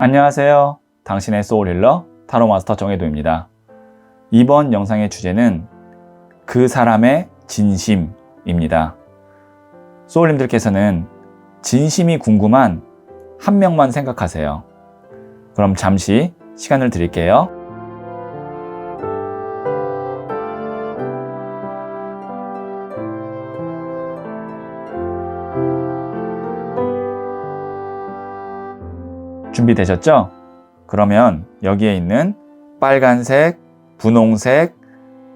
안녕하세요. 당신의 소울힐러 타로마스터 정혜도입니다. 이번 영상의 주제는 그 사람의 진심입니다. 소울님들께서는 진심이 궁금한 한 명만 생각하세요. 그럼 잠시 시간을 드릴게요. 준비되셨죠? 그러면 여기에 있는 빨간색, 분홍색,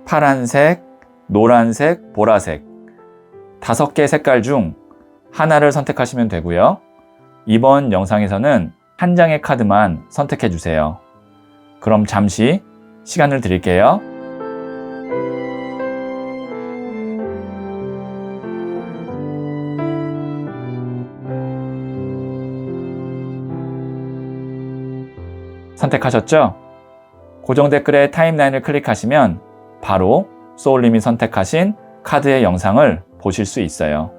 파란색, 노란색, 보라색 5개 색깔 중 하나를 선택하시면 되고요. 이번 영상에서는 한 장의 카드만 선택해 주세요. 그럼 잠시 시간을 드릴게요. 선택하셨죠? 고정 댓글에 타임라인을 클릭하시면 바로 소울님이 선택하신 카드의 영상을 보실 수 있어요.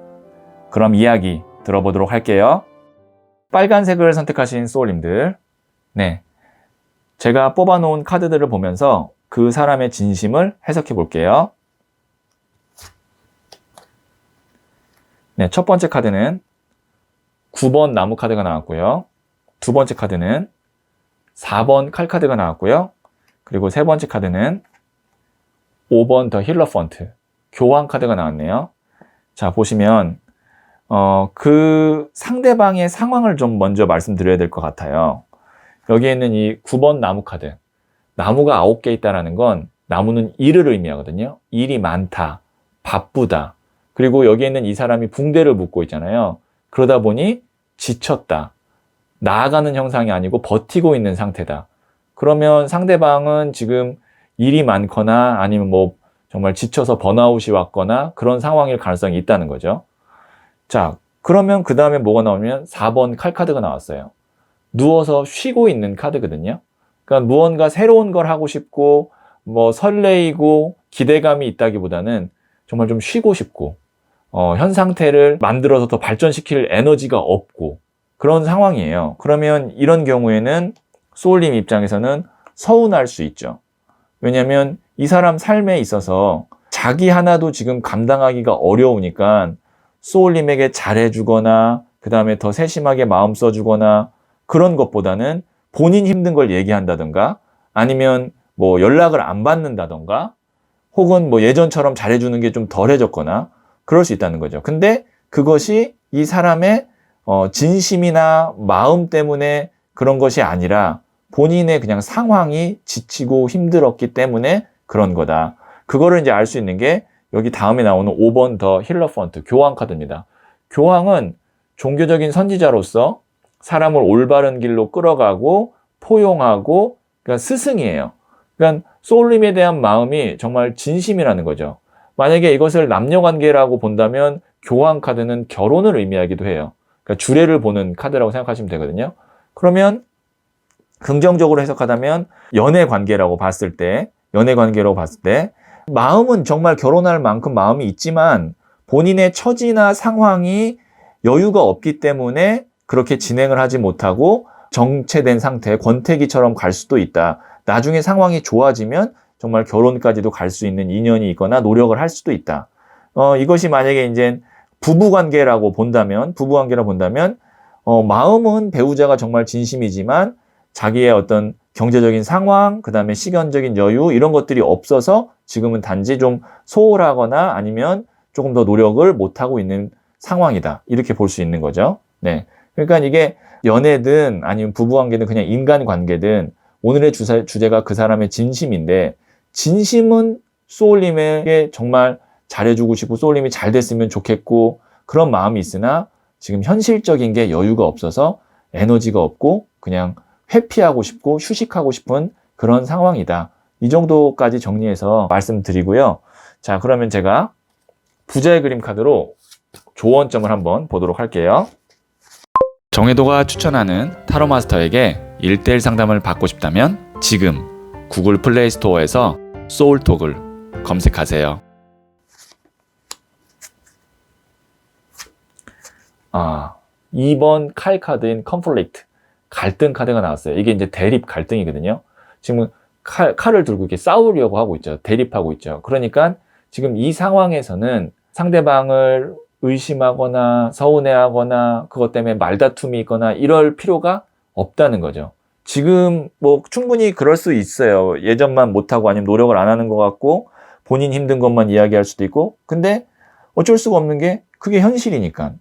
그럼 이야기 들어보도록 할게요. 빨간색을 선택하신 소울님들, 제가 뽑아놓은 카드들을 보면서 그 사람의 진심을 해석해 볼게요. 첫 번째 카드는 9번 나무 카드가 나왔고요. 두 번째 카드는 4번 칼 카드가 나왔고요. 그리고 세 번째 카드는 5번 더 힐러펀트 교황 카드가 나왔네요. 자, 보시면 그 상대방의 상황을 좀 먼저 말씀드려야 될 것 같아요. 여기에 있는 이 9번 나무 카드, 나무가 9개 있다는 건 나무는 일을 의미하거든요. 일이 많다, 바쁘다. 그리고 여기에 있는 이 사람이 붕대를 묶고 있잖아요. 그러다 보니 지쳤다, 나아가는 형상이 아니고 버티고 있는 상태다. 그러면 상대방은 지금 일이 많거나 아니면 정말 지쳐서 번아웃이 왔거나 그런 상황일 가능성이 있다는 거죠. 자, 그러면 그 다음에 뭐가 나오면 4번 칼 카드가 나왔어요. 누워서 쉬고 있는 카드거든요. 그러니까 무언가 새로운 걸 하고 싶고 설레이고 기대감이 있다기보다는 정말 좀 쉬고 싶고 현 상태를 만들어서 더 발전시킬 에너지가 없고 그런 상황이에요. 그러면 이런 경우에는 소울님 입장에서는 서운할 수 있죠. 왜냐하면 이 사람 삶에 있어서 자기 하나도 지금 감당하기가 어려우니까 소울님에게 잘해주거나 그 다음에 더 세심하게 마음 써주거나 그런 것보다는 본인 힘든 걸 얘기한다던가 아니면 연락을 안 받는다던가 혹은 예전처럼 잘해주는 게 좀 덜해졌거나 그럴 수 있다는 거죠. 근데 그것이 이 사람의 진심이나 마음 때문에 그런 것이 아니라 본인의 그냥 상황이 지치고 힘들었기 때문에 그런 거다. 그거를 이제 알 수 있는 게 여기 다음에 나오는 5번 더 힐러펀트 교황 카드입니다. 교황은 종교적인 선지자로서 사람을 올바른 길로 끌어가고 포용하고 그러니까 스승이에요. 그러니까 소울님에 대한 마음이 정말 진심이라는 거죠. 만약에 이것을 남녀관계라고 본다면 교황 카드는 결혼을 의미하기도 해요. 그러니까 주례를 보는 카드라고 생각하시면 되거든요. 그러면 긍정적으로 해석하자면 연애 관계로 봤을 때 마음은 정말 결혼할 만큼 마음이 있지만 본인의 처지나 상황이 여유가 없기 때문에 그렇게 진행을 하지 못하고 정체된 상태, 권태기처럼 갈 수도 있다. 나중에 상황이 좋아지면 정말 결혼까지도 갈 수 있는 인연이 있거나 노력을 할 수도 있다. 이것이 만약에 이제 부부관계라고 본다면 마음은 배우자가 정말 진심이지만 자기의 어떤 경제적인 상황, 그 다음에 시간적인 여유 이런 것들이 없어서 지금은 단지 좀 소홀하거나 아니면 조금 더 노력을 못하고 있는 상황이다. 이렇게 볼 수 있는 거죠. 그러니까 이게 연애든 아니면 부부관계든 그냥 인간관계든 오늘의 주제가 그 사람의 진심인데 진심은 소울님에게 정말 잘해주고 싶고 소울님이 잘 됐으면 좋겠고 그런 마음이 있으나 지금 현실적인 게 여유가 없어서 에너지가 없고 그냥 회피하고 싶고 휴식하고 싶은 그런 상황이다. 이 정도까지 정리해서 말씀드리고요. 자, 그러면 제가 부자의 그림 카드로 조언점을 한번 보도록 할게요. 정혜도가 추천하는 타로마스터에게 1:1 상담을 받고 싶다면 지금 구글 플레이 스토어에서 소울톡을 검색하세요. 2번 칼 카드인 컨플릭트. 갈등 카드가 나왔어요. 이게 이제 대립 갈등이거든요. 지금 칼을 들고 이렇게 싸우려고 하고 있죠. 대립하고 있죠. 그러니까 지금 이 상황에서는 상대방을 의심하거나 서운해하거나 그것 때문에 말다툼이 있거나 이럴 필요가 없다는 거죠. 지금 뭐 충분히 그럴 수 있어요. 예전만 못하고 아니면 노력을 안 하는 것 같고 본인 힘든 것만 이야기할 수도 있고, 근데 어쩔 수가 없는 게 그게 현실이니까.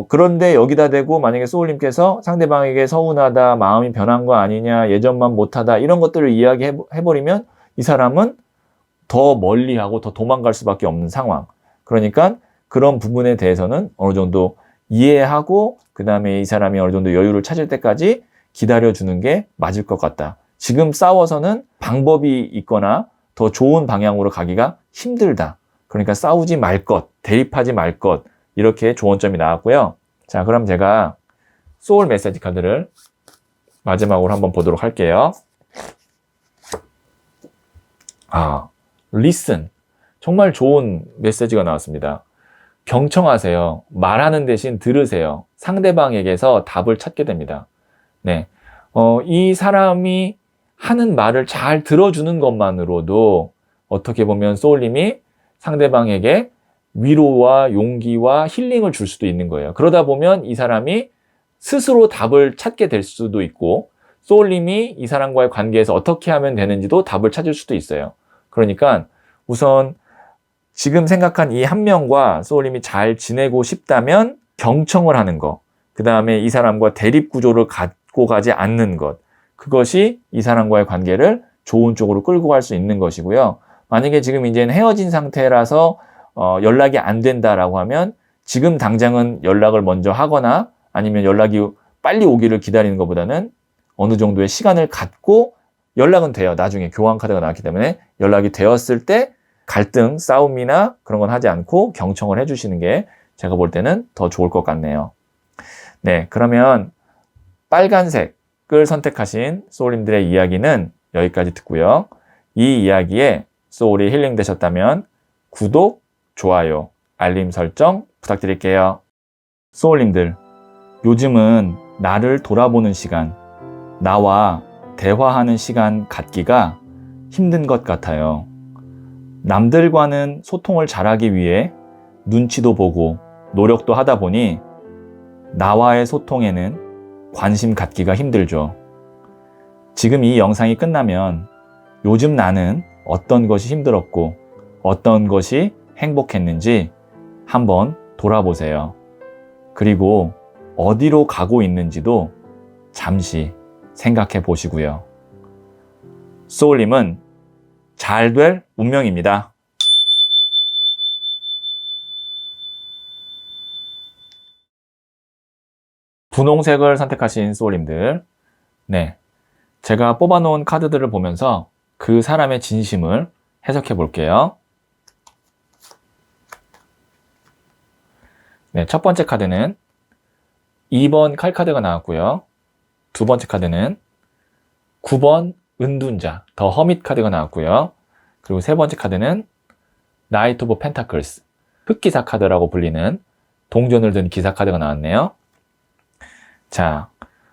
그런데 여기다 대고 만약에 소울님께서 상대방에게 서운하다, 마음이 변한 거 아니냐, 예전만 못하다 이런 것들을 이야기해버리면 이 사람은 더 멀리하고 더 도망갈 수밖에 없는 상황. 그러니까 그런 부분에 대해서는 어느 정도 이해하고 그 다음에 이 사람이 어느 정도 여유를 찾을 때까지 기다려주는 게 맞을 것 같다. 지금 싸워서는 방법이 있거나 더 좋은 방향으로 가기가 힘들다. 그러니까 싸우지 말 것, 대립하지 말 것, 이렇게 조언점이 나왔고요. 자, 그럼 제가 소울 메시지 카드를 마지막으로 한번 보도록 할게요. listen. 정말 좋은 메시지가 나왔습니다. 경청하세요. 말하는 대신 들으세요. 상대방에게서 답을 찾게 됩니다. 네. 이 사람이 하는 말을 잘 들어주는 것만으로도 어떻게 보면 소울님이 상대방에게 위로와 용기와 힐링을 줄 수도 있는 거예요. 그러다 보면 이 사람이 스스로 답을 찾게 될 수도 있고, 소울님이 이 사람과의 관계에서 어떻게 하면 되는지도 답을 찾을 수도 있어요. 그러니까 우선 지금 생각한 이 한 명과 소울님이 잘 지내고 싶다면 경청을 하는 것, 그 다음에 이 사람과 대립 구조를 갖고 가지 않는 것, 그것이 이 사람과의 관계를 좋은 쪽으로 끌고 갈 수 있는 것이고요. 만약에 지금 이제는 헤어진 상태라서 연락이 안 된다라고 하면 지금 당장은 연락을 먼저 하거나 아니면 연락이 빨리 오기를 기다리는 것보다는 어느 정도의 시간을 갖고 연락은 돼요. 나중에 교환 카드가 나왔기 때문에 연락이 되었을 때 갈등, 싸움이나 그런 건 하지 않고 경청을 해주시는 게 제가 볼 때는 더 좋을 것 같네요. 네, 그러면 빨간색을 선택하신 소울님들의 이야기는 여기까지 듣고요. 이 이야기에 소울이 힐링 되셨다면 구독, 좋아요, 알림 설정 부탁드릴게요. 소울님들, 요즘은 나를 돌아보는 시간, 나와 대화하는 시간 갖기가 힘든 것 같아요. 남들과는 소통을 잘하기 위해 눈치도 보고 노력도 하다 보니 나와의 소통에는 관심 갖기가 힘들죠. 지금 이 영상이 끝나면 요즘 나는 어떤 것이 힘들었고 어떤 것이 행복했는지 한번 돌아보세요. 그리고 어디로 가고 있는지도 잠시 생각해 보시고요. 소울님은 잘 될 운명입니다. 분홍색을 선택하신 소울님들, 네, 제가 뽑아놓은 카드들을 보면서 그 사람의 진심을 해석해 볼게요. 네, 첫 번째 카드는 2번 칼카드가 나왔고요. 두 번째 카드는 9번 은둔자, 더 허밋 카드가 나왔고요. 그리고 세 번째 카드는 나이트 오브 펜타클스, 흑기사 카드라고 불리는 동전을 든 기사 카드가 나왔네요. 자,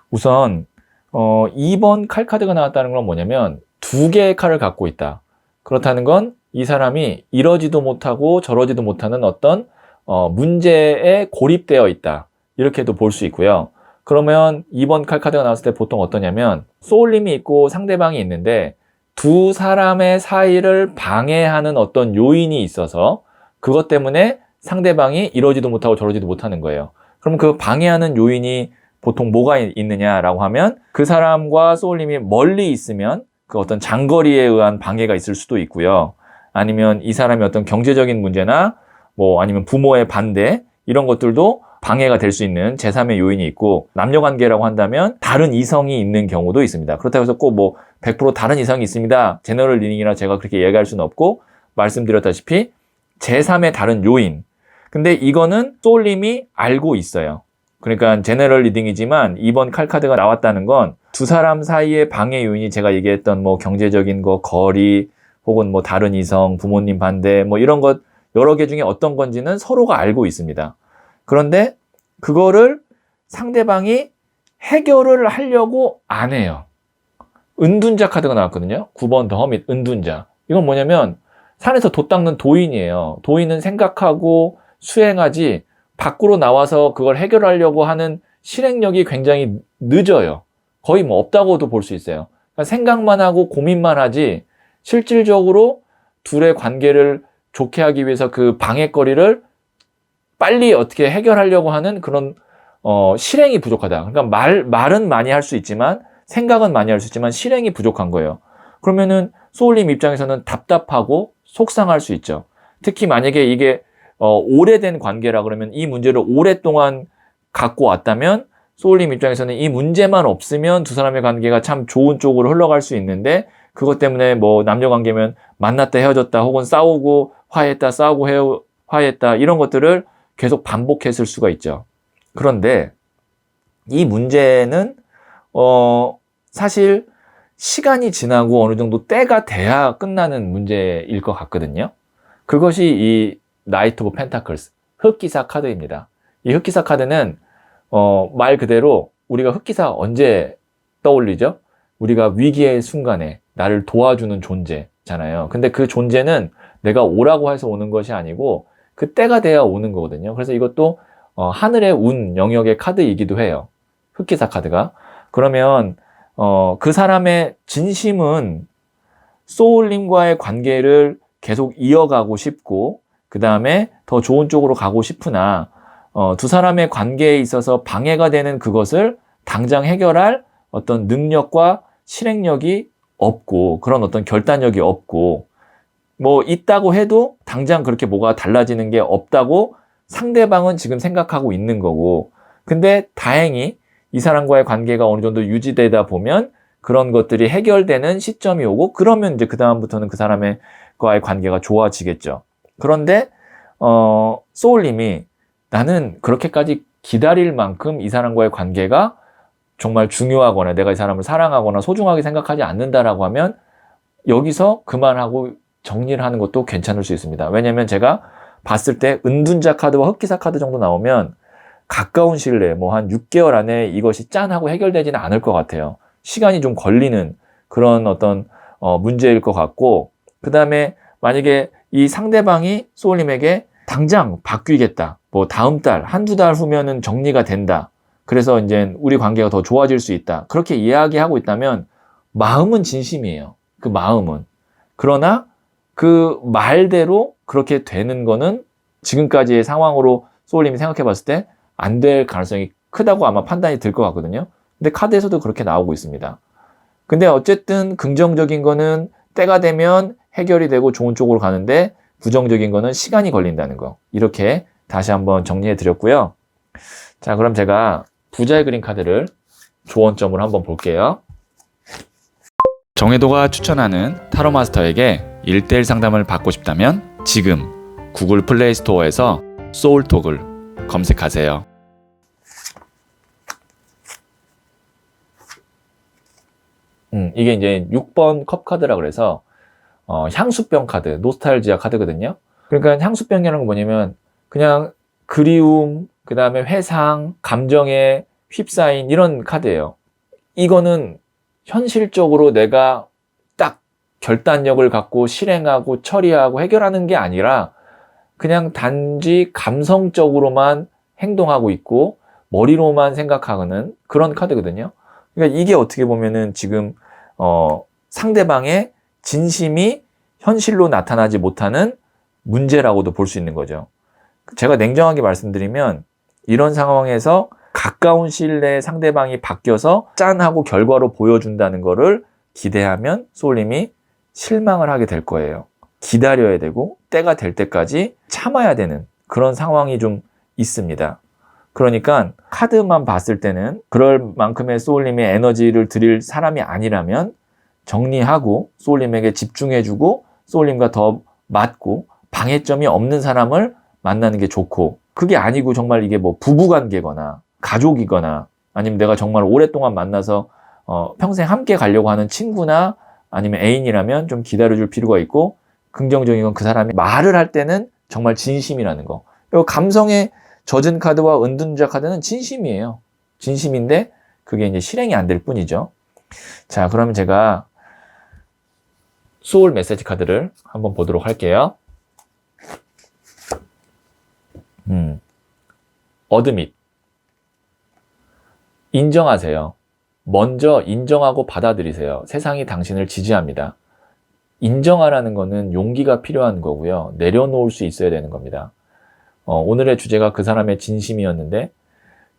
우선 2번 칼 카드가 나왔다는 건 뭐냐면 두 개의 칼을 갖고 있다. 그렇다는 건 이 사람이 이러지도 못하고 저러지도 못하는 어떤 문제에 고립되어 있다. 이렇게도 볼 수 있고요. 그러면 2번 칼 카드가 나왔을 때 보통 어떠냐면 소울님이 있고 상대방이 있는데 두 사람의 사이를 방해하는 어떤 요인이 있어서 그것 때문에 상대방이 이러지도 못하고 저러지도 못하는 거예요. 그럼 그 방해하는 요인이 보통 뭐가 있느냐라고 하면 그 사람과 소울님이 멀리 있으면 그 어떤 장거리에 의한 방해가 있을 수도 있고요. 아니면 이 사람이 어떤 경제적인 문제나 뭐 아니면 부모의 반대 이런 것들도 방해가 될 수 있는 제3의 요인이 있고, 남녀관계라고 한다면 다른 이성이 있는 경우도 있습니다. 그렇다고 해서 꼭 뭐 100% 다른 이성이 있습니다. 제너럴 리딩이라 제가 그렇게 얘기할 수는 없고, 말씀드렸다시피 제3의 다른 요인. 근데 이거는 소울님이 알고 있어요. 그러니까 제너럴 리딩이지만 2번 칼카드가 나왔다는 건 두 사람 사이의 방해 요인이 제가 얘기했던 뭐 경제적인 거, 거리, 혹은 뭐 다른 이성, 부모님 반대, 뭐 이런 것 여러 개 중에 어떤 건지는 서로가 알고 있습니다. 그런데 그거를 상대방이 해결을 하려고 안 해요. 은둔자 카드가 나왔거든요. 9번 더 허밋, 은둔자. 이건 뭐냐면 산에서 돛 닦는 도인이에요. 도인은 생각하고 수행하지 밖으로 나와서 그걸 해결하려고 하는 실행력이 굉장히 늦어요. 거의 뭐 없다고도 볼 수 있어요. 그러니까 생각만 하고 고민만 하지 실질적으로 둘의 관계를 좋게 하기 위해서 그 방해거리를 빨리 어떻게 해결하려고 하는 그런 실행이 부족하다. 그러니까 말은 많이 할 수 있지만 생각은 많이 할 수 있지만 실행이 부족한 거예요. 그러면은 소울님 입장에서는 답답하고 속상할 수 있죠. 특히 만약에 이게 오래된 관계라 그러면 이 문제를 오랫동안 갖고 왔다면 소울님 입장에서는 이 문제만 없으면 두 사람의 관계가 참 좋은 쪽으로 흘러갈 수 있는데 그것 때문에 뭐 남녀 관계면 만났다 헤어졌다 혹은 싸우고 화해했다 싸우고 화해했다 이런 것들을 계속 반복했을 수가 있죠. 그런데 이 문제는 사실 시간이 지나고 어느 정도 때가 돼야 끝나는 문제일 것 같거든요. 그것이 이 나이트 오브 펜타클스 흑기사 카드입니다. 이 흑기사 카드는 말 그대로 우리가 흑기사 언제 떠올리죠? 우리가 위기의 순간에 나를 도와주는 존재잖아요. 근데 그 존재는 내가 오라고 해서 오는 것이 아니고 그 때가 돼야 오는 거거든요. 그래서 이것도 하늘의 운 영역의 카드이기도 해요. 흑기사 카드가. 그러면 그 사람의 진심은 소울님과의 관계를 계속 이어가고 싶고 그 다음에 더 좋은 쪽으로 가고 싶으나 두 사람의 관계에 있어서 방해가 되는 그것을 당장 해결할 어떤 능력과 실행력이 없고 그런 어떤 결단력이 없고 뭐 있다고 해도 당장 그렇게 뭐가 달라지는 게 없다고 상대방은 지금 생각하고 있는 거고 근데 다행히 이 사람과의 관계가 어느 정도 유지되다 보면 그런 것들이 해결되는 시점이 오고 그러면 이제 그 다음부터는 그 사람과의 관계가 좋아지겠죠. 그런데 소울님이 나는 그렇게까지 기다릴 만큼 이 사람과의 관계가 정말 중요하거나 내가 이 사람을 사랑하거나 소중하게 생각하지 않는다라고 하면 여기서 그만하고 정리를 하는 것도 괜찮을 수 있습니다. 왜냐하면 제가 봤을 때 은둔자 카드와 흑기사 카드 정도 나오면 가까운 시일 내에 뭐 한 6개월 안에 이것이 짠 하고 해결되지는 않을 것 같아요. 시간이 좀 걸리는 그런 어떤 문제일 것 같고 그 다음에 만약에 이 상대방이 소울님에게 당장 바뀌겠다. 뭐 다음 달, 한두 달 후면은 정리가 된다. 그래서 이제 우리 관계가 더 좋아질 수 있다. 그렇게 이야기하고 있다면 마음은 진심이에요. 그 마음은. 그러나 그 말대로 그렇게 되는 거는 지금까지의 상황으로 소울님이 생각해 봤을 때 안 될 가능성이 크다고 아마 판단이 들 것 같거든요. 근데 카드에서도 그렇게 나오고 있습니다. 근데 어쨌든 긍정적인 거는 때가 되면 해결이 되고 좋은 쪽으로 가는데 부정적인 거는 시간이 걸린다는 거. 이렇게 다시 한번 정리해 드렸고요. 자, 그럼 제가 부자의 그림 카드를 조언점으로 한번 볼게요. 정혜도가 추천하는 타로 마스터에게 1:1 상담을 받고 싶다면 지금 구글 플레이 스토어에서 소울톡을 검색하세요. 이게 이제 6번 컵 카드라 그래서 향수병 카드, 노스탈지아 카드거든요. 그러니까 향수병이라는 건 뭐냐면 그냥 그리움, 그 다음에 회상, 감정에 휩싸인 이런 카드예요. 이거는 현실적으로 내가 딱 결단력을 갖고 실행하고 처리하고 해결하는 게 아니라 그냥 단지 감성적으로만 행동하고 있고 머리로만 생각하는 그런 카드거든요. 그러니까 이게 어떻게 보면은 지금 상대방의 진심이 현실로 나타나지 못하는 문제라고도 볼 수 있는 거죠. 제가 냉정하게 말씀드리면 이런 상황에서 가까운 시일 내에 상대방이 바뀌어서 짠하고 결과로 보여준다는 거를 기대하면 소울님이 실망을 하게 될 거예요. 기다려야 되고 때가 될 때까지 참아야 되는 그런 상황이 좀 있습니다. 그러니까 카드만 봤을 때는 그럴 만큼의 소울님의 에너지를 드릴 사람이 아니라면 정리하고 소울님에게 집중해주고 소울님과 더 맞고 방해점이 없는 사람을 만나는 게 좋고 그게 아니고 정말 이게 뭐 부부관계거나 가족이거나 아니면 내가 정말 오랫동안 만나서 평생 함께 가려고 하는 친구나 아니면 애인이라면 좀 기다려줄 필요가 있고 긍정적인 건 그 사람이 말을 할 때는 정말 진심이라는 거. 그리고 감성에 젖은 카드와 은둔자 카드는 진심이에요. 진심인데 그게 이제 실행이 안 될 뿐이죠. 자, 그러면 제가 소울 메시지 카드를 한번 보도록 할게요. 어드밋. 인정하세요. 먼저 인정하고 받아들이세요. 세상이 당신을 지지합니다. 인정하라는 거는 용기가 필요한 거고요. 내려놓을 수 있어야 되는 겁니다. 오늘의 주제가 그 사람의 진심이었는데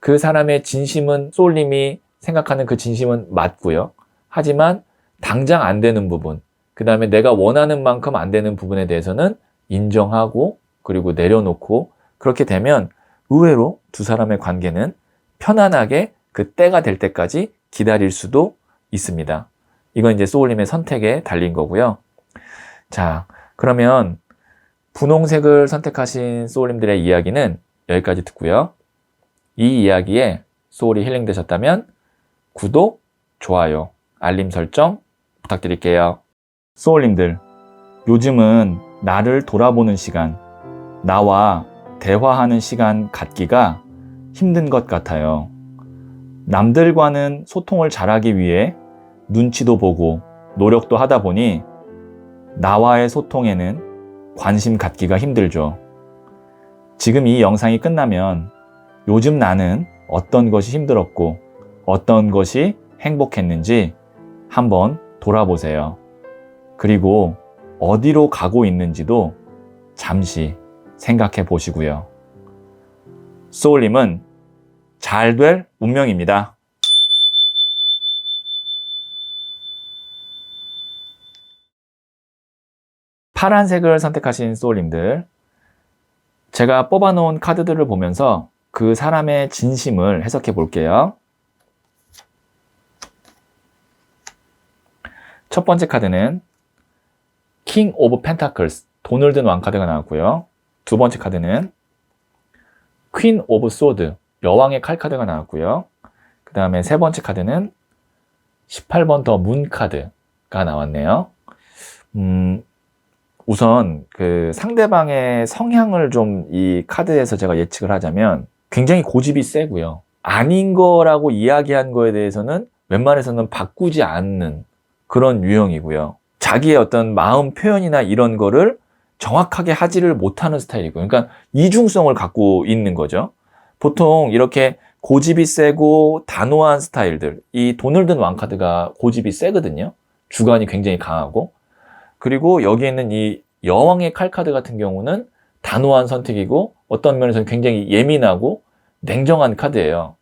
그 사람의 진심은 소울님이 생각하는 그 진심은 맞고요. 하지만 당장 안 되는 부분, 그 다음에 내가 원하는 만큼 안 되는 부분에 대해서는 인정하고 그리고 내려놓고 그렇게 되면 의외로 두 사람의 관계는 편안하게 그 때가 될 때까지 기다릴 수도 있습니다. 이건 이제 소울님의 선택에 달린 거고요. 자, 그러면 분홍색을 선택하신 소울님들의 이야기는 여기까지 듣고요. 이 이야기에 소울이 힐링되셨다면 구독, 좋아요, 알림 설정 부탁드릴게요. 소울님들, 요즘은 나를 돌아보는 시간, 나와 대화하는 시간 갖기가 힘든 것 같아요. 남들과는 소통을 잘하기 위해 눈치도 보고 노력도 하다 보니 나와의 소통에는 관심 갖기가 힘들죠. 지금 이 영상이 끝나면 요즘 나는 어떤 것이 힘들었고 어떤 것이 행복했는지 한번 돌아보세요. 그리고 어디로 가고 있는지도 잠시 생각해 보시고요. 소울님은 잘 될 운명입니다. 파란색을 선택하신 소울님들, 제가 뽑아놓은 카드들을 보면서 그 사람의 진심을 해석해 볼게요. 첫 번째 카드는 킹 오브 펜타클스, 돈을 든 왕카드가 나왔고요. 두 번째 카드는 퀸 오브 소드, 여왕의 칼 카드가 나왔고요. 그 다음에 세 번째 카드는 18번 더 문 카드가 나왔네요. 우선 그 상대방의 성향을 좀 이 카드에서 제가 예측을 하자면 굉장히 고집이 세고요. 아닌 거라고 이야기한 거에 대해서는 웬만해서는 바꾸지 않는 그런 유형이고요. 자기의 어떤 마음 표현이나 이런 거를 정확하게 하지를 못하는 스타일이고요. 그러니까 이중성을 갖고 있는 거죠. 보통 이렇게 고집이 세고 단호한 스타일들, 이 돈을 든 왕카드가 고집이 세거든요. 주관이 굉장히 강하고. 그리고 여기에 있는 이 여왕의 칼카드 같은 경우는 단호한 선택이고 어떤 면에서는 굉장히 예민하고 냉정한 카드예요.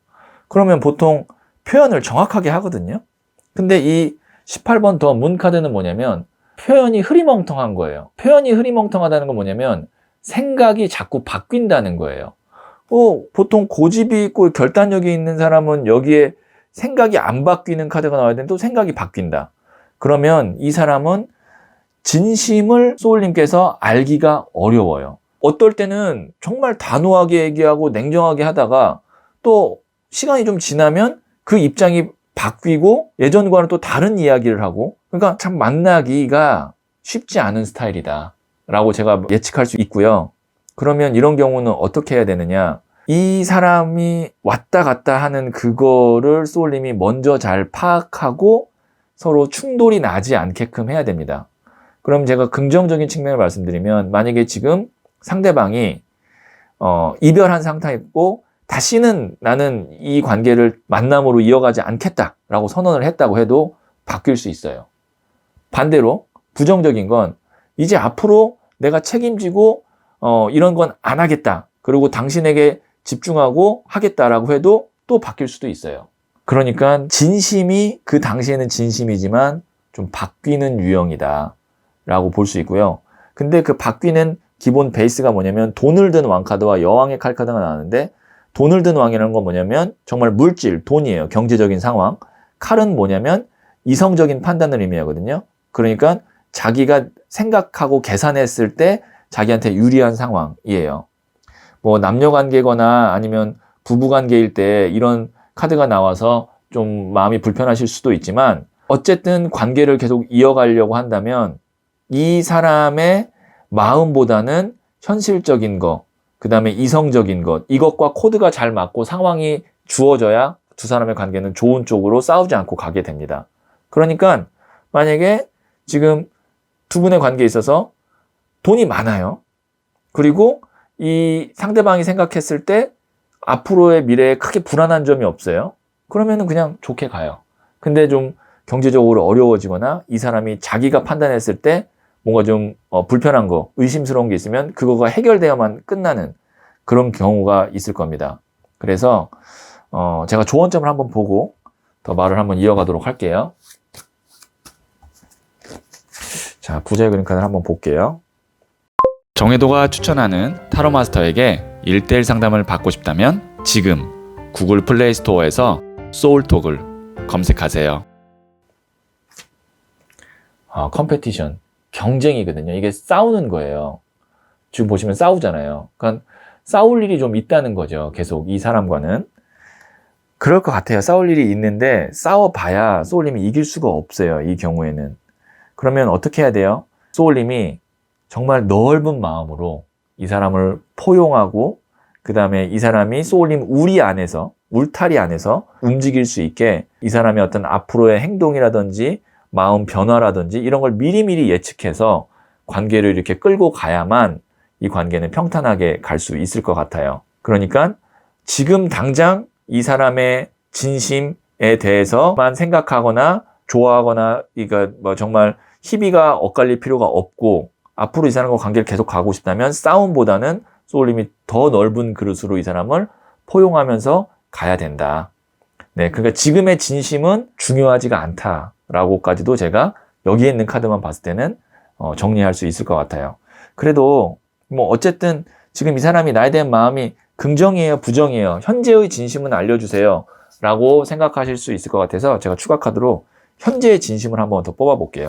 그러면 보통 표현을 정확하게 하거든요. 근데 이 18번 더 문 카드는 뭐냐면 표현이 흐리멍텅한 거예요. 표현이 흐리멍텅하다는 건 뭐냐면 생각이 자꾸 바뀐다는 거예요. 보통 고집이 있고 결단력이 있는 사람은 여기에 생각이 안 바뀌는 카드가 나와야 되는데 또 생각이 바뀐다. 그러면 이 사람은 진심을 소울님께서 알기가 어려워요. 어떨 때는 정말 단호하게 얘기하고 냉정하게 하다가 또 시간이 좀 지나면 그 입장이 바뀌고 예전과는 또 다른 이야기를 하고, 그러니까 참 만나기가 쉽지 않은 스타일이다 라고 제가 예측할 수 있고요. 그러면 이런 경우는 어떻게 해야 되느냐, 이 사람이 왔다 갔다 하는 그거를 소울님이 먼저 잘 파악하고 서로 충돌이 나지 않게끔 해야 됩니다. 그럼 제가 긍정적인 측면을 말씀드리면, 만약에 지금 상대방이 이별한 상태였고 다시는 나는 이 관계를 만남으로 이어가지 않겠다라고 선언을 했다고 해도 바뀔 수 있어요. 반대로 부정적인 건 이제 앞으로 내가 책임지고 이런 건 안 하겠다, 그리고 당신에게 집중하고 하겠다라고 해도 또 바뀔 수도 있어요. 그러니까 진심이 그 당시에는 진심이지만 좀 바뀌는 유형이다 라고 볼 수 있고요. 근데 그 바뀌는 기본 베이스가 뭐냐면 돈을 든 왕카드와 여왕의 칼카드가 나왔는데, 돈을 든 왕이라는 건 뭐냐면 정말 물질, 돈이에요. 경제적인 상황. 칼은 뭐냐면 이성적인 판단을 의미하거든요. 그러니까 자기가 생각하고 계산했을 때 자기한테 유리한 상황이에요. 뭐 남녀관계거나 아니면 부부관계일 때 이런 카드가 나와서 좀 마음이 불편하실 수도 있지만, 어쨌든 관계를 계속 이어가려고 한다면 이 사람의 마음보다는 현실적인 것, 그 다음에 이성적인 것, 이것과 코드가 잘 맞고 상황이 주어져야 두 사람의 관계는 좋은 쪽으로 싸우지 않고 가게 됩니다. 그러니까 만약에 지금 두 분의 관계에 있어서 돈이 많아요. 그리고 이 상대방이 생각했을 때 앞으로의 미래에 크게 불안한 점이 없어요. 그러면은 그냥 좋게 가요. 근데 좀 경제적으로 어려워지거나 이 사람이 자기가 판단했을 때 뭔가 좀 불편한 거, 의심스러운 게 있으면 그거가 해결되어야만 끝나는 그런 경우가 있을 겁니다. 그래서 제가 조언점을 한번 보고 더 말을 한번 이어가도록 할게요. 자, 부자의 그림 카드를 한번 볼게요. 정혜도가 추천하는 타로 마스터에게 1:1 상담을 받고 싶다면 지금 구글 플레이 스토어에서 소울톡을 검색하세요. 컴페티션, 경쟁이거든요. 이게 싸우는 거예요. 지금 보시면 싸우잖아요. 그러니까 싸울 일이 좀 있다는 거죠. 계속 이 사람과는. 그럴 것 같아요. 싸울 일이 있는데 싸워봐야 소울님이 이길 수가 없어요. 이 경우에는. 그러면 어떻게 해야 돼요? 소울님이 정말 넓은 마음으로 이 사람을 포용하고 그 다음에 이 사람이 소울님 울타리 안에서 움직일 수 있게 이 사람의 어떤 앞으로의 행동이라든지 마음 변화라든지 이런 걸 미리미리 예측해서 관계를 이렇게 끌고 가야만 이 관계는 평탄하게 갈 수 있을 것 같아요. 그러니까 지금 당장 이 사람의 진심에 대해서만 생각하거나 좋아하거나 그러니까 뭐 정말 희비가 엇갈릴 필요가 없고 앞으로 이 사람과 관계를 계속 가고 싶다면 싸움보다는 소울님이 더 넓은 그릇으로 이 사람을 포용하면서 가야 된다. 네, 그러니까 지금의 진심은 중요하지가 않다라고까지도 제가 여기에 있는 카드만 봤을 때는 정리할 수 있을 것 같아요. 그래도 뭐 어쨌든 지금 이 사람이 나에 대한 마음이 긍정이에요, 부정이에요, 현재의 진심은 알려주세요 라고 생각하실 수 있을 것 같아서 제가 추가 카드로 현재의 진심을 한번 더 뽑아 볼게요.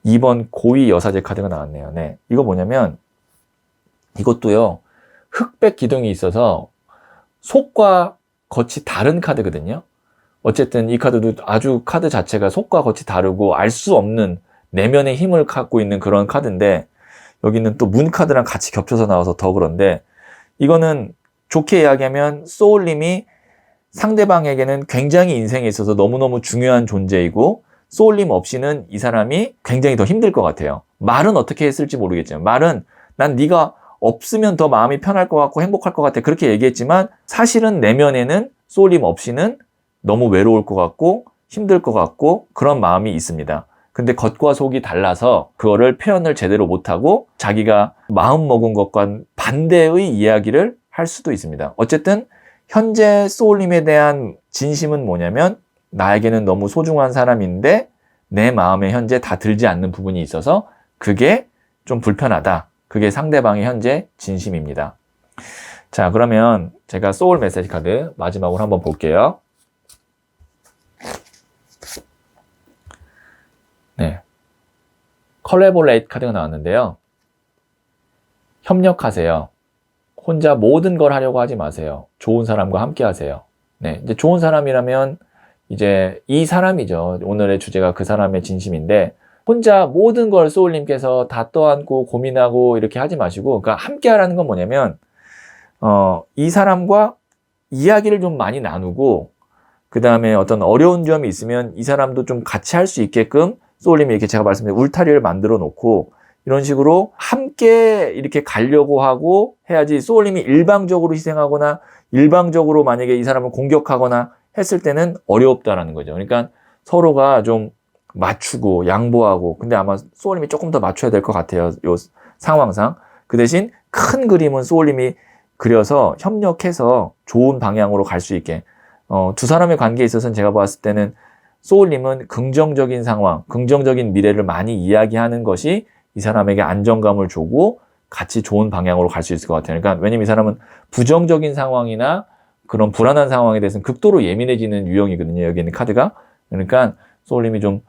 2번 고위 여사제 카드가 나왔네요. 네, 이거 뭐냐면 이것도요 흑백 기둥이 있어서 속과 겉이 다른 카드거든요. 어쨌든 이 카드도 아주 카드 자체가 속과 겉이 다르고 알 수 없는 내면의 힘을 갖고 있는 그런 카드인데 여기는 또 문 카드랑 같이 겹쳐서 나와서 더 그런데 이거는 좋게 이야기하면 소울님이 상대방에게는 굉장히 인생에 있어서 너무너무 중요한 존재이고 소울님 없이는 이 사람이 굉장히 더 힘들 것 같아요. 말은 어떻게 했을지 모르겠지만 말은 난 네가 없으면 더 마음이 편할 것 같고 행복할 것 같아 그렇게 얘기했지만 사실은 내면에는 소울님 없이는 너무 외로울 것 같고 힘들 것 같고 그런 마음이 있습니다. 근데 겉과 속이 달라서 그거를 표현을 제대로 못하고 자기가 마음 먹은 것과 반대의 이야기를 할 수도 있습니다. 어쨌든 현재 소울님에 대한 진심은 뭐냐면 나에게는 너무 소중한 사람인데 내 마음에 현재 다 들지 않는 부분이 있어서 그게 좀 불편하다. 그게 상대방의 현재 진심입니다. 자, 그러면 제가 소울 메시지 카드 마지막으로 한번 볼게요. 네, 컬래보레이트 카드가 나왔는데요. 협력하세요. 혼자 모든 걸 하려고 하지 마세요. 좋은 사람과 함께 하세요. 네, 이제 좋은 사람이라면 이제 이 사람이죠. 오늘의 주제가 그 사람의 진심인데 혼자 모든 걸 소울님께서 다 떠안고 고민하고 이렇게 하지 마시고 그러니까 함께 하라는 건 뭐냐면 이 사람과 이야기를 좀 많이 나누고 그 다음에 어떤 어려운 점이 있으면 이 사람도 좀 같이 할 수 있게끔 소울님이 이렇게 제가 말씀드린 울타리를 만들어 놓고 이런 식으로 함께 이렇게 가려고 하고 해야지 소울님이 일방적으로 희생하거나 일방적으로 만약에 이 사람을 공격하거나 했을 때는 어렵다라는 거죠. 그러니까 서로가 좀 맞추고 양보하고 근데 아마 소울님이 조금 더 맞춰야 될 것 같아요. 요 상황상. 그 대신 큰 그림은 소울님이 그려서 협력해서 좋은 방향으로 갈 수 있게 두 사람의 관계에 있어서는 제가 봤을 때는 소울님은 긍정적인 상황, 긍정적인 미래를 많이 이야기하는 것이 이 사람에게 안정감을 주고 같이 좋은 방향으로 갈 수 있을 것 같아요. 그러니까 왜냐면 이 사람은 부정적인 상황이나 그런 불안한 상황에 대해서는 극도로 예민해지는 유형이거든요. 여기 있는 카드가. 그러니까 소울님이 좀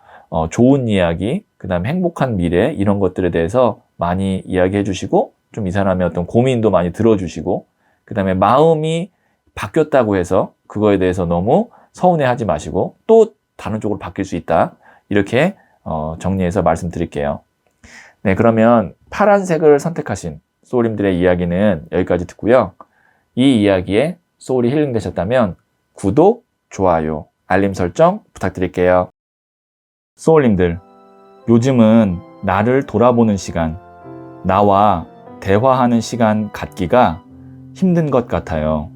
좋은 이야기, 그 다음에 행복한 미래 이런 것들에 대해서 많이 이야기해 주시고 좀 이 사람의 어떤 고민도 많이 들어주시고 그 다음에 마음이 바뀌었다고 해서 그거에 대해서 너무 서운해하지 마시고 또 다른 쪽으로 바뀔 수 있다. 이렇게 정리해서 말씀드릴게요. 네, 그러면 파란색을 선택하신 소울님들의 이야기는 여기까지 듣고요. 이 이야기에 소울이 힐링되셨다면 구독, 좋아요, 알림 설정 부탁드릴게요. 소울님들, 요즘은 나를 돌아보는 시간, 나와 대화하는 시간 갖기가 힘든 것 같아요.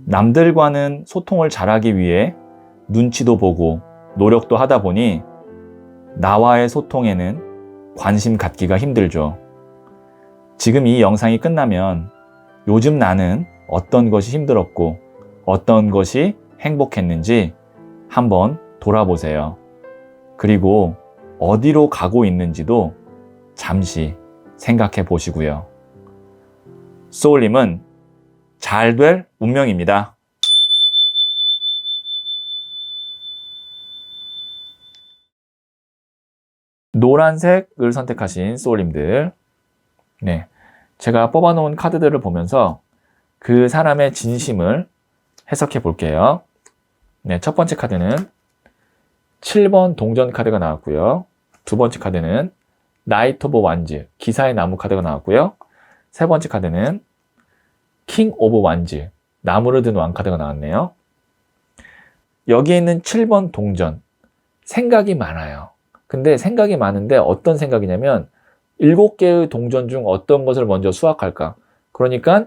남들과는 소통을 잘하기 위해 눈치도 보고 노력도 하다 보니 나와의 소통에는 관심 갖기가 힘들죠. 지금 이 영상이 끝나면 요즘 나는 어떤 것이 힘들었고 어떤 것이 행복했는지 한번 돌아보세요. 그리고 어디로 가고 있는지도 잠시 생각해 보시고요. 소울님은 잘 될 운명입니다. 노란색을 선택하신 소울님들, 네, 제가 뽑아놓은 카드들을 보면서 그 사람의 진심을 해석해 볼게요. 네, 첫 번째 카드는 7번 동전 카드가 나왔고요. 두 번째 카드는 나이트 오브 완즈, 기사의 나무 카드가 나왔고요. 세 번째 카드는 킹 오브 완즈, 나무를 든 왕 카드가 나왔네요. 여기에 있는 7번 동전, 생각이 많아요. 근데 생각이 많은데 어떤 생각이냐면 7개의 동전 중 어떤 것을 먼저 수확할까? 그러니까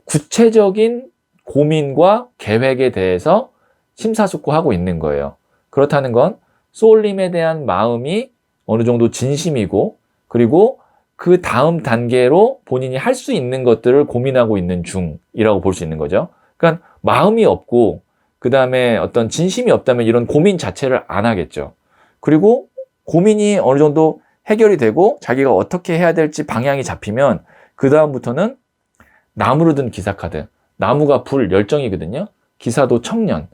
구체적인 고민과 계획에 대해서 심사숙고하고 있는 거예요. 그렇다는 건 소울님에 대한 마음이 어느 정도 진심이고, 그리고 그 다음 단계로 본인이 할 수 있는 것들을 고민하고 있는 중이라고 볼 수 있는 거죠. 그러니까 마음이 없고 그 다음에 어떤 진심이 없다면 이런 고민 자체를 안 하겠죠. 그리고 고민이 어느 정도 해결이 되고 자기가 어떻게 해야 될지 방향이 잡히면 그 다음부터는 나무로 든 기사 카드. 나무가 불, 열정이거든요. 기사도 청년,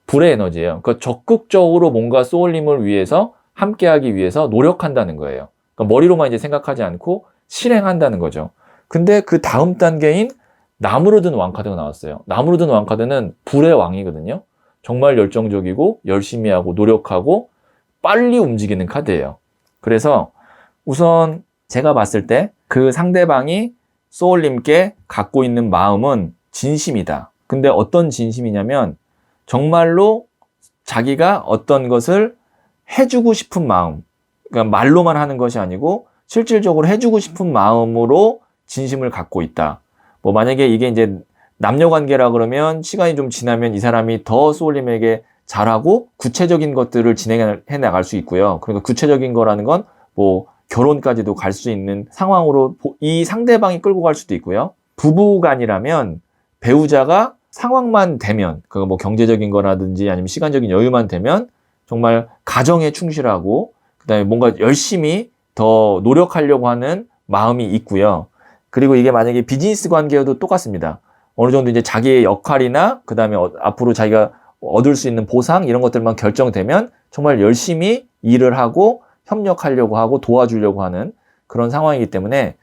불의 에너지예요. 그러니까 적극적으로 뭔가 소울님을 위해서 함께하기 위해서 노력한다는 거예요. 그러니까 머리로만 이제 생각하지 않고 실행한다는 거죠. 근데 그 다음 단계인 나무로 든 왕카드가 나왔어요. 나무로 든 왕카드는 불의 왕이거든요. 정말 열정적이고 열심히 하고 노력하고 빨리 움직이는 카드예요. 그래서 우선 제가 봤을 때 그 상대방이 소울님께 갖고 있는 마음은 진심이다. 근데 어떤 진심이냐면 정말로 자기가 어떤 것을 해주고 싶은 마음, 그러니까 말로만 하는 것이 아니고 실질적으로 해주고 싶은 마음으로 진심을 갖고 있다. 뭐 만약에 이게 이제 남녀 관계라 그러면 시간이 좀 지나면 이 사람이 더 소울님에게 잘하고 구체적인 것들을 진행해 나갈 수 있고요. 그러니까 구체적인 거라는 건 뭐 결혼까지도 갈 수 있는 상황으로 이 상대방이 끌고 갈 수도 있고요. 부부간이라면 배우자가 상황만 되면, 그거 뭐 경제적인 거라든지 아니면 시간적인 여유만 되면 정말 가정에 충실하고 그다음에 뭔가 열심히 더 노력하려고 하는 마음이 있고요. 그리고 이게 만약에 비즈니스 관계여도 똑같습니다. 어느 정도 이제 자기의 역할이나 그다음에 앞으로 자기가 얻을 수 있는 보상 이런 것들만 결정되면 정말 열심히 일을 하고 협력하려고 하고 도와주려고 하는 그런 상황이기 때문에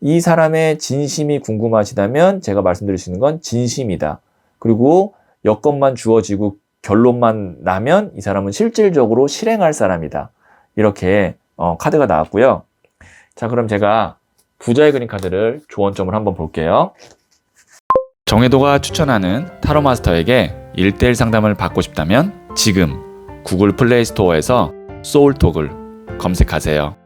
이 사람의 진심이 궁금하시다면 제가 말씀드릴 수 있는 건 진심이다. 그리고 여건만 주어지고 결론만 나면 이 사람은 실질적으로 실행할 사람이다. 이렇게 카드가 나왔고요. 자, 그럼 제가 부자의 그림 카드를 조언점을 한번 볼게요. 정혜도가 추천하는 타로 마스터에게 1:1 상담을 받고 싶다면 지금 구글 플레이 스토어에서 소울톡을 검색하세요.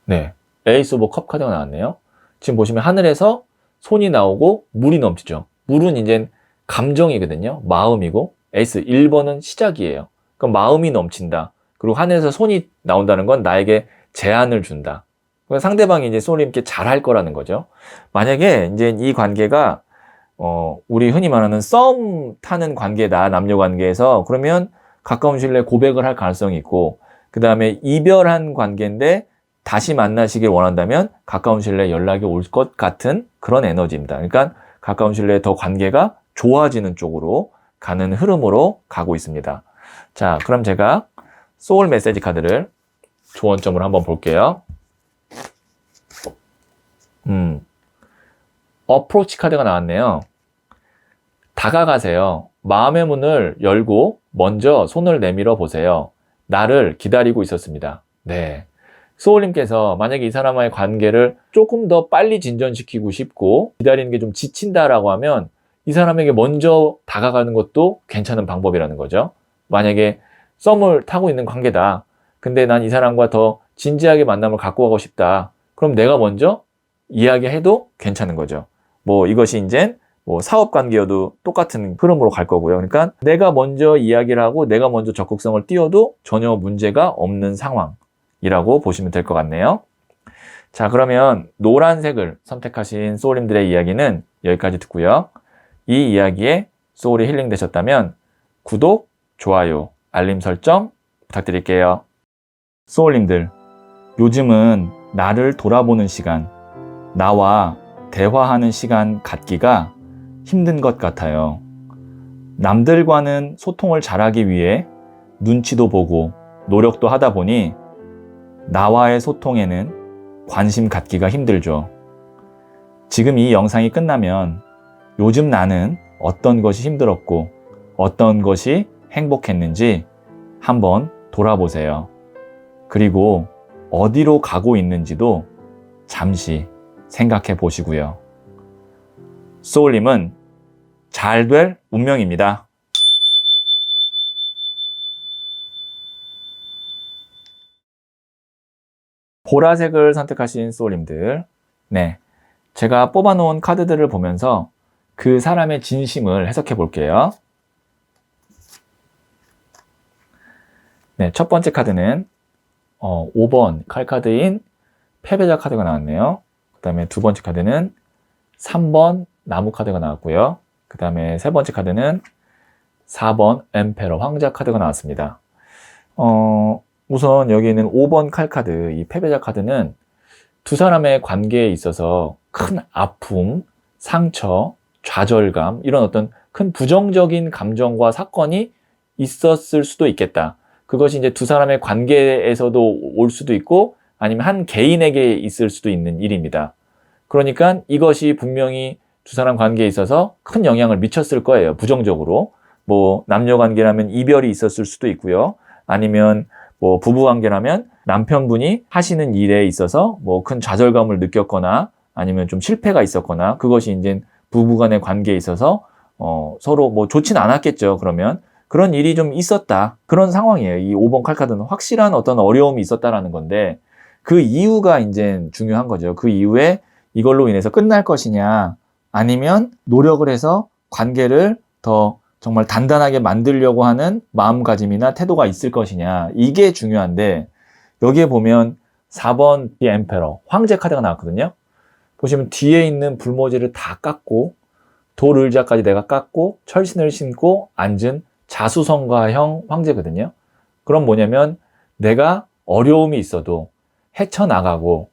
네, 에이스 오브 컵 카드가 나왔네요. 지금 보시면 하늘에서 손이 나오고 물이 넘치죠. 물은 이제 감정이거든요. 마음이고 에이스 1번은 시작이에요. 그럼 마음이 넘친다. 그리고 하늘에서 손이 나온다는 건 나에게 제안을 준다. 상대방이 이제 소울님께 잘할 거라는 거죠. 만약에 이제 이 관계가 우리 흔히 말하는 썸 타는 관계다, 남녀 관계에서, 그러면 가까운 시일 내에 고백을 할 가능성이 있고, 그 다음에 이별한 관계인데 다시 만나시길 원한다면 가까운 시일 내에 연락이 올 것 같은 그런 에너지입니다. 그러니까 가까운 시일 내에 더 관계가 좋아지는 쪽으로 가는 흐름으로 가고 있습니다. 자, 그럼 제가 소울 메시지 카드를 조언점으로 한번 볼게요. 어프로치 카드가 나왔네요. 다가가세요. 마음의 문을 열고 먼저 손을 내밀어 보세요. 나를 기다리고 있었습니다. 네. 소울님께서 만약에 이 사람과의 관계를 조금 더 빨리 진전시키고 싶고 기다리는 게 좀 지친다라고 하면 이 사람에게 먼저 다가가는 것도 괜찮은 방법이라는 거죠. 만약에 썸을 타고 있는 관계다. 근데 난 이 사람과 더 진지하게 만남을 갖고 가고 싶다. 그럼 내가 먼저 이야기해도 괜찮은 거죠. 뭐 이것이 이제 뭐 사업 관계여도 똑같은 흐름으로 갈 거고요. 그러니까 내가 먼저 이야기를 하고 내가 먼저 적극성을 띄워도 전혀 문제가 없는 상황이라고 보시면 될 것 같네요. 자, 그러면 노란색을 선택하신 소울님들의 이야기는 여기까지 듣고요. 이 이야기에 소울이 힐링 되셨다면 구독, 좋아요, 알림 설정 부탁드릴게요. 소울님들, 요즘은 나를 돌아보는 시간, 나와 대화하는 시간 갖기가 힘든 것 같아요. 남들과는 소통을 잘하기 위해 눈치도 보고 노력도 하다 보니 나와의 소통에는 관심 갖기가 힘들죠. 지금 이 영상이 끝나면 요즘 나는 어떤 것이 힘들었고 어떤 것이 행복했는지 한번 돌아보세요. 그리고 어디로 가고 있는지도 잠시 생각해 보시고요. 소울님은 잘 될 운명입니다. 보라색을 선택하신 소울님들, 네, 제가 뽑아놓은 카드들을 보면서 그 사람의 진심을 해석해 볼게요. 네, 첫 번째 카드는 5번 칼카드인 패배자 카드가 나왔네요. 그 다음에 두 번째 카드는 3번 나무 카드가 나왔고요. 그 다음에 세 번째 카드는 4번 엠페러 황자 카드가 나왔습니다. 우선 여기 있는 5번 칼 카드, 이 패배자 카드는 두 사람의 관계에 있어서 큰 아픔, 상처, 좌절감, 이런 어떤 큰 부정적인 감정과 사건이 있었을 수도 있겠다. 그것이 이제 두 사람의 관계에서도 올 수도 있고 아니면 한 개인에게 있을 수도 있는 일입니다. 그러니까 이것이 분명히 두 사람 관계에 있어서 큰 영향을 미쳤을 거예요. 부정적으로. 뭐 남녀 관계라면 이별이 있었을 수도 있고요. 아니면 뭐 부부 관계라면 남편분이 하시는 일에 있어서 뭐 큰 좌절감을 느꼈거나 아니면 좀 실패가 있었거나 그것이 이제 부부 간의 관계에 있어서 서로 뭐 좋진 않았겠죠. 그러면 그런 일이 좀 있었다. 그런 상황이에요. 이 5번 칼카드는 확실한 어떤 어려움이 있었다라는 건데 그 이유가 이제 중요한 거죠. 그 이후에 이걸로 인해서 끝날 것이냐 아니면 노력을 해서 관계를 더 정말 단단하게 만들려고 하는 마음가짐이나 태도가 있을 것이냐 이게 중요한데 여기에 보면 4번 디 엠페러 황제 카드가 나왔거든요. 보시면 뒤에 있는 불모지를 다 깎고 돌 의자까지 내가 깎고 철신을 신고 앉은 자수성가형 황제거든요. 그럼 뭐냐면 내가 어려움이 있어도 헤쳐나가고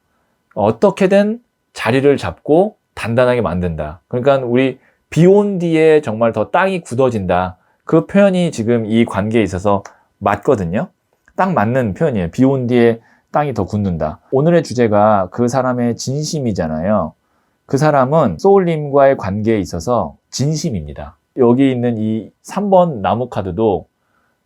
어떻게든 자리를 잡고 단단하게 만든다. 그러니까 우리 비 온 뒤에 정말 더 땅이 굳어진다. 그 표현이 지금 이 관계에 있어서 맞거든요. 딱 맞는 표현이에요. 비 온 뒤에 땅이 더 굳는다. 오늘의 주제가 그 사람의 진심이잖아요. 그 사람은 소울님과의 관계에 있어서 진심입니다. 여기 있는 이 3번 나무 카드도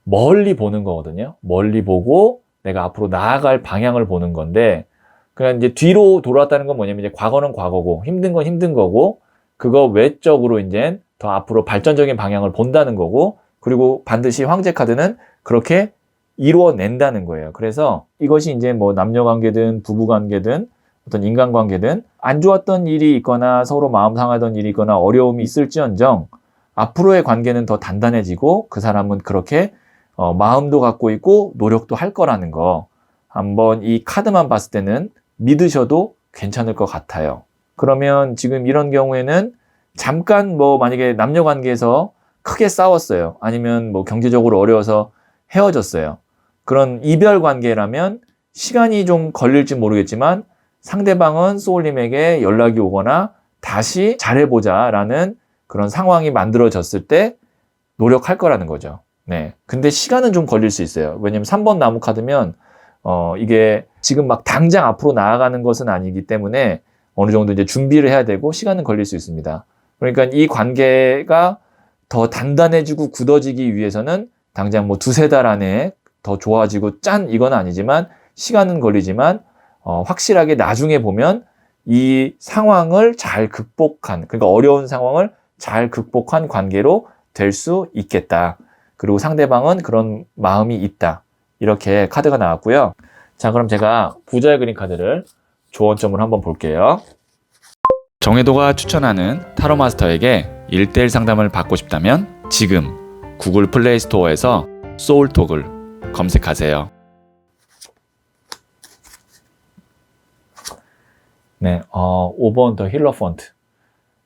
멀리 보는 거거든요. 멀리 보고 내가 앞으로 나아갈 방향을 보는 건데 그냥 이제 뒤로 돌아왔다는 건 뭐냐면 이제 과거는 과거고 힘든 건 힘든 거고 그거 외적으로 이제 더 앞으로 발전적인 방향을 본다는 거고 그리고 반드시 황제 카드는 그렇게 이루어낸다는 거예요. 그래서 이것이 이제 뭐 남녀 관계든 부부 관계든 어떤 인간 관계든 안 좋았던 일이 있거나 서로 마음 상하던 일이 있거나 어려움이 있을지언정 앞으로의 관계는 더 단단해지고 그 사람은 그렇게 마음도 갖고 있고 노력도 할 거라는 거 한번 이 카드만 봤을 때는 믿으셔도 괜찮을 것 같아요. 그러면 지금 이런 경우에는 잠깐 뭐 만약에 남녀 관계에서 크게 싸웠어요. 아니면 뭐 경제적으로 어려워서 헤어졌어요. 그런 이별 관계라면 시간이 좀 걸릴지 모르겠지만 상대방은 소울님에게 연락이 오거나 다시 잘해보자 라는 그런 상황이 만들어졌을 때 노력할 거라는 거죠. 네. 근데 시간은 좀 걸릴 수 있어요. 왜냐면 3번 나무 카드면 이게 지금 막 당장 앞으로 나아가는 것은 아니기 때문에 어느 정도 이제 준비를 해야 되고 시간은 걸릴 수 있습니다. 그러니까 이 관계가 더 단단해지고 굳어지기 위해서는 당장 뭐 두세 달 안에 더 좋아지고 짠 이건 아니지만 시간은 걸리지만 확실하게 나중에 보면 이 상황을 잘 극복한, 그러니까 어려운 상황을 잘 극복한 관계로 될 수 있겠다. 그리고 상대방은 그런 마음이 있다. 이렇게 카드가 나왔고요. 자, 그럼 제가 부자의 그림 카드를 조언점을 한번 볼게요. 정혜도가 추천하는 타로 마스터에게 1:1 상담을 받고 싶다면 지금 구글 플레이 스토어에서 소울톡을 검색하세요. 네, 5번 더 힐러펀트.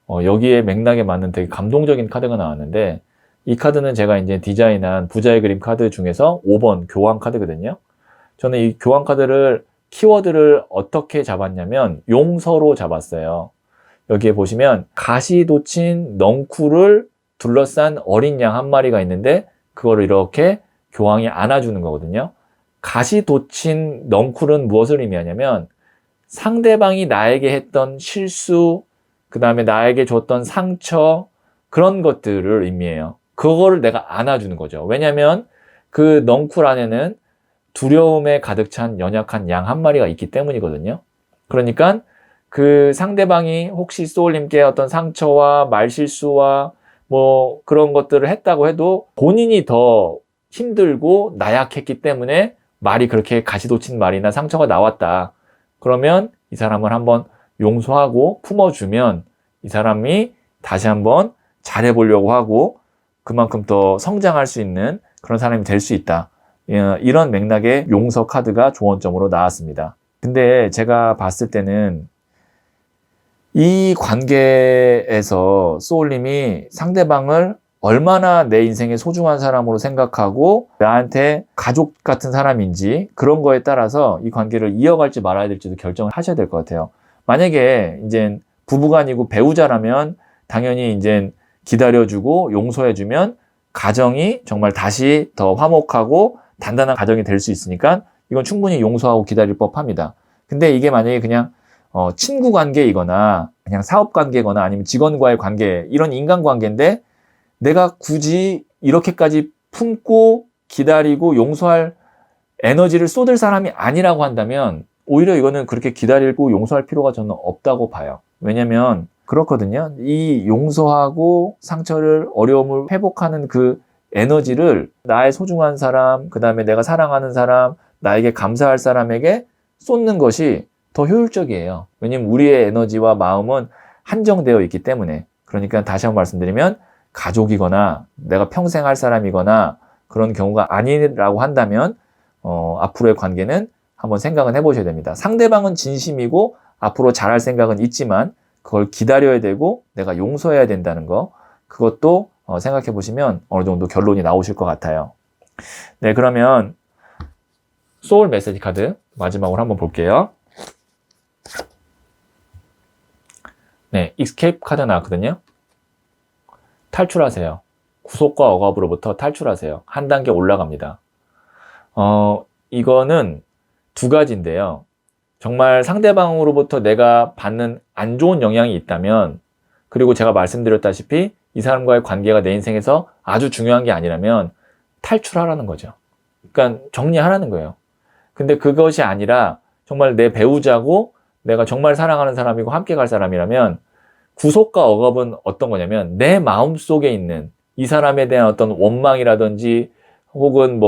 여기에 맥락에 맞는 되게 감동적인 카드가 나왔는데, 이 카드는 제가 이제 디자인한 부자의 그림 카드 중에서 5번 교황 카드거든요. 저는 이 교황 카드를 키워드를 어떻게 잡았냐면 용서로 잡았어요. 여기에 보시면 가시 돋친 넝쿨을 둘러싼 어린 양 한 마리가 있는데 그거를 이렇게 교황이 안아주는 거거든요. 가시 돋친 넝쿨은 무엇을 의미하냐면 상대방이 나에게 했던 실수, 그 다음에 나에게 줬던 상처, 그런 것들을 의미해요. 그거를 내가 안아주는 거죠. 왜냐하면 그 넝쿨 안에는 두려움에 가득 찬 연약한 양 한 마리가 있기 때문이거든요. 그러니까 그 상대방이 혹시 소울님께 어떤 상처와 말실수와 뭐 그런 것들을 했다고 해도 본인이 더 힘들고 나약했기 때문에 말이 그렇게 가시돋친 말이나 상처가 나왔다. 그러면 이 사람을 한번 용서하고 품어주면 이 사람이 다시 한번 잘해보려고 하고 그만큼 더 성장할 수 있는 그런 사람이 될 수 있다. 이런 맥락의 용서 카드가 조언점으로 나왔습니다. 근데 제가 봤을 때는 이 관계에서 소울님이 상대방을 얼마나 내 인생의 소중한 사람으로 생각하고 나한테 가족 같은 사람인지 그런 거에 따라서 이 관계를 이어갈지 말아야 될지도 결정을 하셔야 될 것 같아요. 만약에 이제 부부가 아니고 배우자라면 당연히 이제 기다려주고 용서해주면 가정이 정말 다시 더 화목하고 단단한 가정이 될 수 있으니까 이건 충분히 용서하고 기다릴 법합니다. 근데 이게 만약에 그냥 친구 관계이거나 그냥 사업 관계거나 아니면 직원과의 관계, 이런 인간 관계인데 내가 굳이 이렇게까지 품고 기다리고 용서할 에너지를 쏟을 사람이 아니라고 한다면 오히려 이거는 그렇게 기다리고 용서할 필요가 저는 없다고 봐요. 왜냐면 그렇거든요. 이 용서하고 상처를, 어려움을 회복하는 그 에너지를 나의 소중한 사람, 그 다음에 내가 사랑하는 사람, 나에게 감사할 사람에게 쏟는 것이 더 효율적이에요. 왜냐면 우리의 에너지와 마음은 한정되어 있기 때문에. 그러니까 다시 한번 말씀드리면 가족이거나 내가 평생 할 사람이거나 그런 경우가 아니라고 한다면 앞으로의 관계는 한번 생각은 해보셔야 됩니다. 상대방은 진심이고 앞으로 잘할 생각은 있지만 그걸 기다려야 되고 내가 용서해야 된다는 거, 그것도 생각해 보시면 어느 정도 결론이 나오실 것 같아요. 네, 그러면 소울 메시지 카드 마지막으로 한번 볼게요. 네, escape 카드 나왔거든요. 탈출하세요. 구속과 억압으로부터 탈출하세요. 한 단계 올라갑니다. 이거는 두 가지인데요. 정말 상대방으로부터 내가 받는 안 좋은 영향이 있다면, 그리고 제가 말씀드렸다시피 이 사람과의 관계가 내 인생에서 아주 중요한 게 아니라면 탈출하라는 거죠. 그러니까 정리하라는 거예요. 근데 그것이 아니라 정말 내 배우자고 내가 정말 사랑하는 사람이고 함께 갈 사람이라면 구속과 억압은 어떤 거냐면 내 마음속에 있는 이 사람에 대한 어떤 원망이라든지 혹은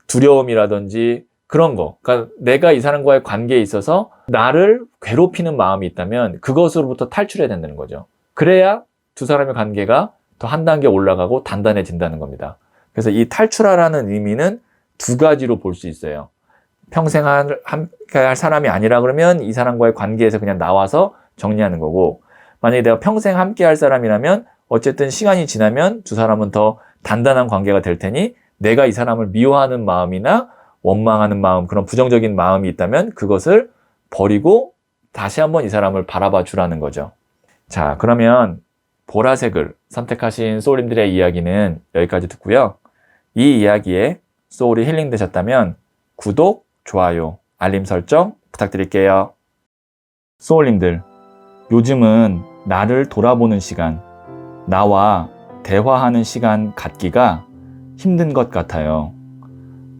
두려움이라든지 그런 거. 그러니까 내가 이 사람과의 관계에 있어서 나를 괴롭히는 마음이 있다면 그것으로부터 탈출해야 된다는 거죠. 그래야 두 사람의 관계가 더 한 단계 올라가고 단단해진다는 겁니다. 그래서 이 탈출하라는 의미는 두 가지로 볼 수 있어요. 평생 함께 할 사람이 아니라 그러면 이 사람과의 관계에서 그냥 나와서 정리하는 거고, 만약에 내가 평생 함께 할 사람이라면 어쨌든 시간이 지나면 두 사람은 더 단단한 관계가 될 테니 내가 이 사람을 미워하는 마음이나 원망하는 마음, 그런 부정적인 마음이 있다면 그것을 버리고 다시 한번 이 사람을 바라봐 주라는 거죠. 자, 그러면 보라색을 선택하신 소울님들의 이야기는 여기까지 듣고요. 이 이야기에 소울이 힐링되셨다면 구독, 좋아요, 알림 설정 부탁드릴게요. 소울님들, 요즘은 나를 돌아보는 시간, 나와 대화하는 시간 갖기가 힘든 것 같아요.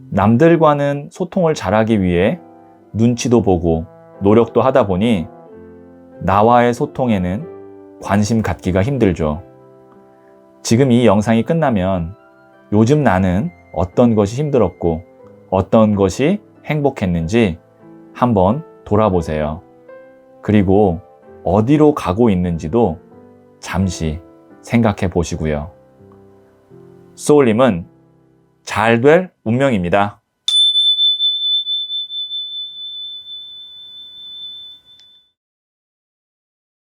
남들과는 소통을 잘하기 위해 눈치도 보고 노력도 하다 보니 나와의 소통에는 관심 갖기가 힘들죠. 지금 이 영상이 끝나면 요즘 나는 어떤 것이 힘들었고 어떤 것이 행복했는지 한번 돌아보세요. 그리고 어디로 가고 있는지도 잠시 생각해 보시고요. 소울님은 잘 될 운명입니다.